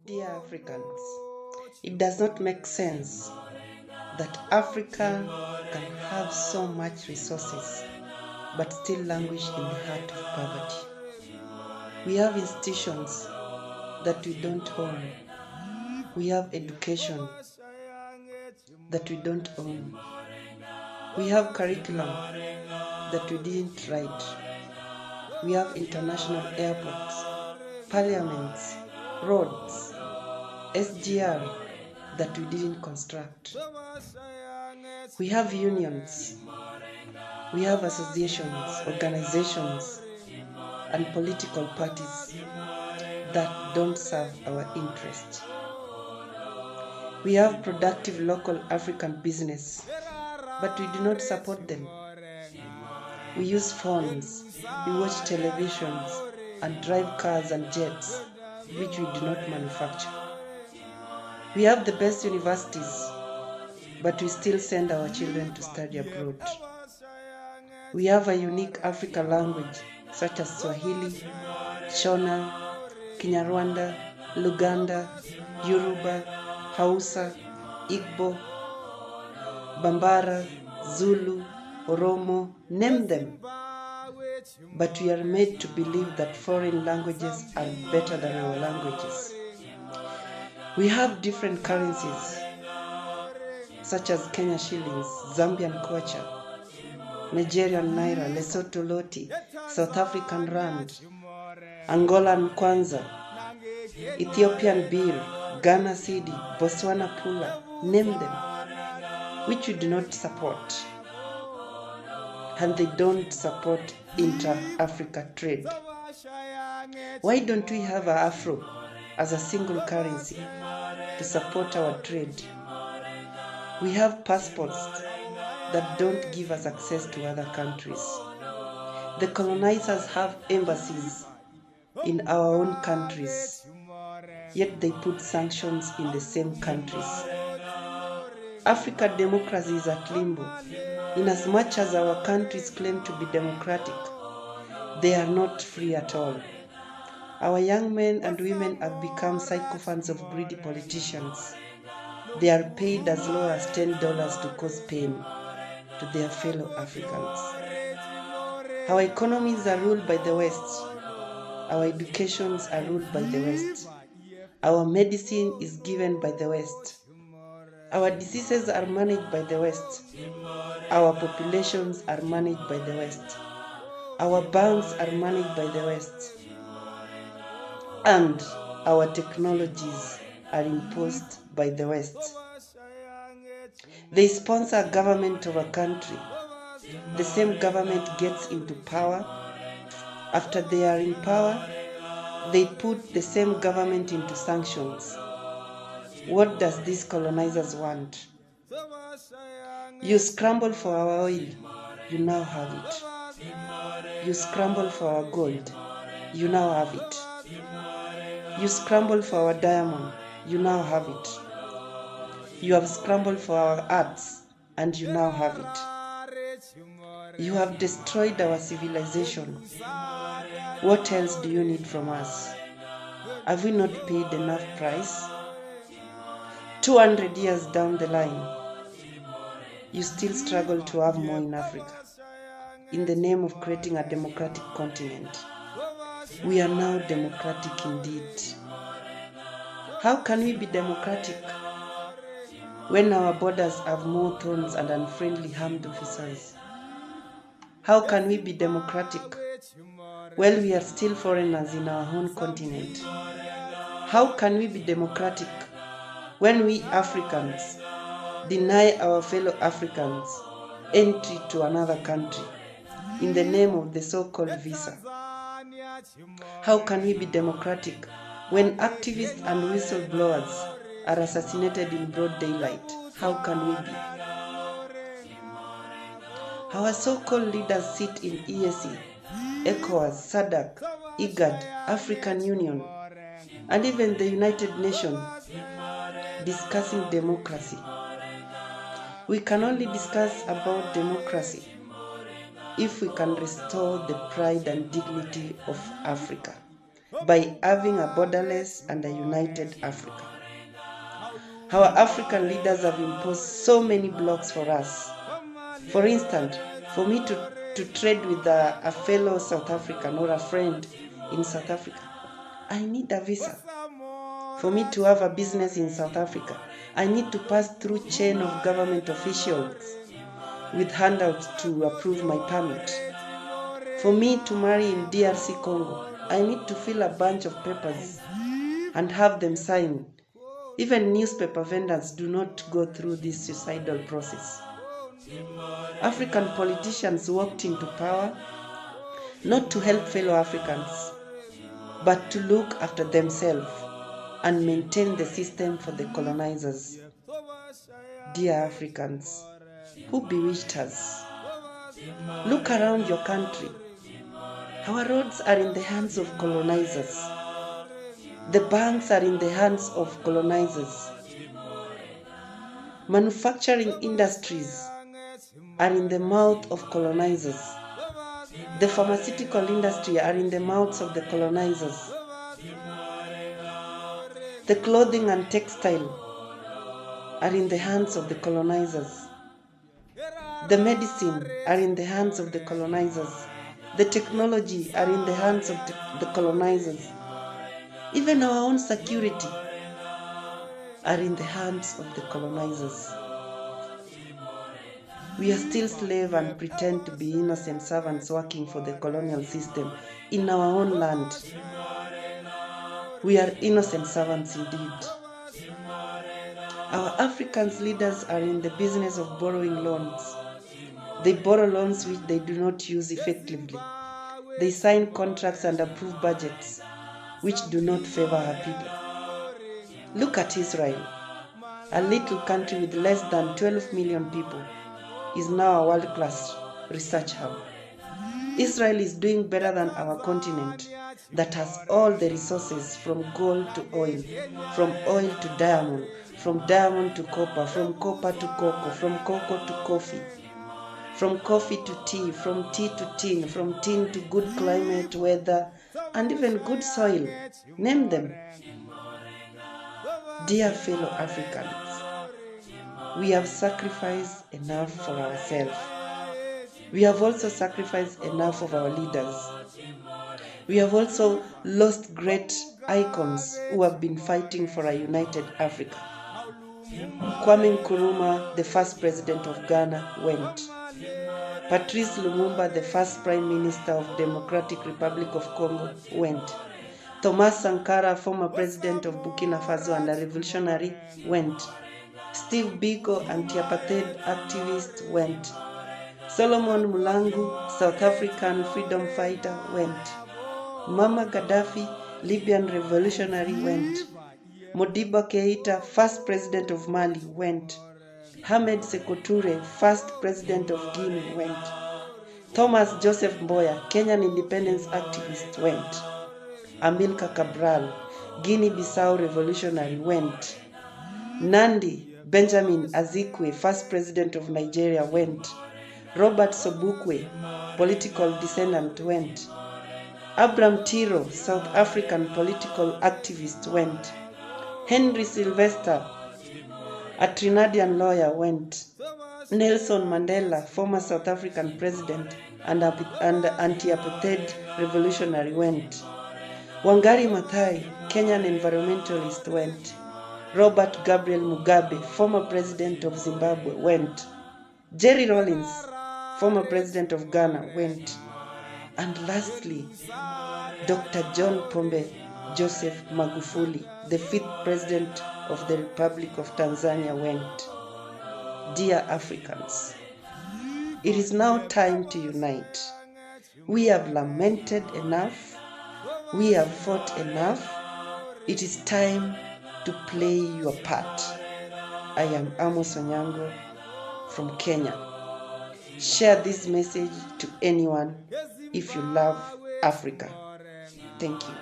Dear Africans, it does not make sense that Africa can have so much resources but still languish in the heart of poverty. We have institutions that we don't own. We have education that we don't own. We have curriculum that we didn't write. We have international airports, parliaments, roads, SGR that we didn't construct. We have unions, we have associations, organizations, and political parties that don't serve our interest. We have productive local African business, but we do not support them. We use phones, we watch televisions, and drive cars and jets, which we do not manufacture. We have the best universities, but we still send our children to study abroad. We have a unique African language such as Swahili, Shona, Kinyarwanda, Luganda, Yoruba, Hausa, Igbo, Bambara, Zulu, Oromo, name them. But we are made to believe that foreign languages are better than our languages. We have different currencies such as Kenya shillings, Zambian kwacha, Nigerian naira, Lesotho loti, South African rand, Angolan kwanza, Ethiopian birr, Ghana cedi, Botswana pula, name them, which we do not support. And they don't support intra-Africa trade. Why don't we have our Afro as a single currency to support our trade? We have passports that don't give us access to other countries. The colonizers have embassies in our own countries, yet they put sanctions in the same countries. African democracy is at limbo. Inasmuch as our countries claim to be democratic, they are not free at all. Our young men and women have become sycophants of greedy politicians. They are paid as low as $10 to cause pain to their fellow Africans. Our economies are ruled by the West. Our educations are ruled by the West. Our medicine is given by the West. Our diseases are managed by the West. Our populations are managed by the West. Our banks are managed by the West. And our technologies are imposed by the West. They sponsor a government of a country. The same government gets into power. After they are in power, they put the same government into sanctions. What does these colonizers want? You scramble for our oil, you now have it. You scramble for our gold, you now have it. You scramble for our diamond, you now have it. You have scrambled for our arts, and you now have it. You have destroyed our civilization. What else do you need from us? Have we not paid enough price? 200 years down the line, you still struggle to have more in Africa in the name of creating a democratic continent. We are now democratic indeed. How can we be democratic when our borders have more thorns and unfriendly armed officers? How can we be democratic while we are still foreigners in our own continent? How can we be democratic when we Africans deny our fellow Africans entry to another country in the name of the so-called visa? How can we be democratic when activists and whistleblowers are assassinated in broad daylight? How can we be? Our so-called leaders sit in EAC, ECOWAS, SADC, IGAD, African Union, and even the United Nations discussing democracy. We can only discuss about democracy if we can restore the pride and dignity of Africa. by having a borderless and a united Africa. Our African leaders have imposed so many blocks for us. For instance, for me to trade with a fellow South African or a friend in South Africa, I need a visa. For me to have a business in South Africa, I need to pass through chain of government officials with handouts to approve my permit. For me to marry in DRC Congo, I need to fill a bunch of papers and have them signed. Even newspaper vendors do not go through this suicidal process. African politicians walked into power not to help fellow Africans, but to look after themselves and maintain the system for the colonizers. Dear Africans, who bewitched us? Look around your country. Our roads are in the hands of colonizers. The banks are in the hands of colonizers. Manufacturing industries are in the mouth of colonizers. The pharmaceutical industry are in the mouths of the colonizers. The clothing and textile are in the hands of the colonizers. The medicine are in the hands of the colonizers. The technology are in the hands of the colonizers. Even our own security are in the hands of the colonizers. We are still slaves and pretend to be innocent servants working for the colonial system in our own land. We are innocent servants indeed. Our African leaders are in the business of borrowing loans. They borrow loans which they do not use effectively. They sign contracts and approve budgets which do not favor our people. Look at Israel. A little country with less than 12 million people is now a world-class research hub. Israel is doing better than our continent that has all the resources from gold to oil, from oil to diamond, from diamond to copper, from copper to cocoa, from cocoa to coffee, from coffee to tea, from tea to tin, from tin to good climate, weather, and even good soil. Name them. Dear fellow Africans, we have sacrificed enough for ourselves. We have also sacrificed enough of our leaders. We have also lost great icons who have been fighting for a united Africa. Kwame Nkrumah, the first president of Ghana, went. Patrice Lumumba, the first prime minister of Democratic Republic of Congo, went. Thomas Sankara, former president of Burkina Faso and a revolutionary, went. Steve Biko, anti-apartheid activist, went. Solomon Mulangu, South African freedom fighter, went. Muammar Gaddafi, Libyan revolutionary, went. Modibo Keita, first president of Mali, went. Ahmed Sékou Touré, first president of Guinea, went. Thomas Joseph Mboya, Kenyan independence activist, went. Amilcar Cabral, Guinea-Bissau revolutionary, went. Nandi Benjamin Azikiwe, first president of Nigeria, went. Robert Sobukwe, political descendant, went. Abraham Tiro, South African political activist, went. Henry Sylvester, a Trinidadian lawyer, went. Nelson Mandela, former South African president and anti-apartheid revolutionary, went. Wangari Maathai, Kenyan environmentalist, went. Robert Gabriel Mugabe, former president of Zimbabwe, went. Jerry Rawlings, former president of Ghana, went. And lastly, Dr. John Pombe Joseph Magufuli, the 5th president of the Republic of Tanzania, went. Dear Africans, it is now time to unite. We have lamented enough. We have fought enough. It is time to play your part. I am Amos Onyango from Kenya. Share this message to anyone if you love Africa. Thank you.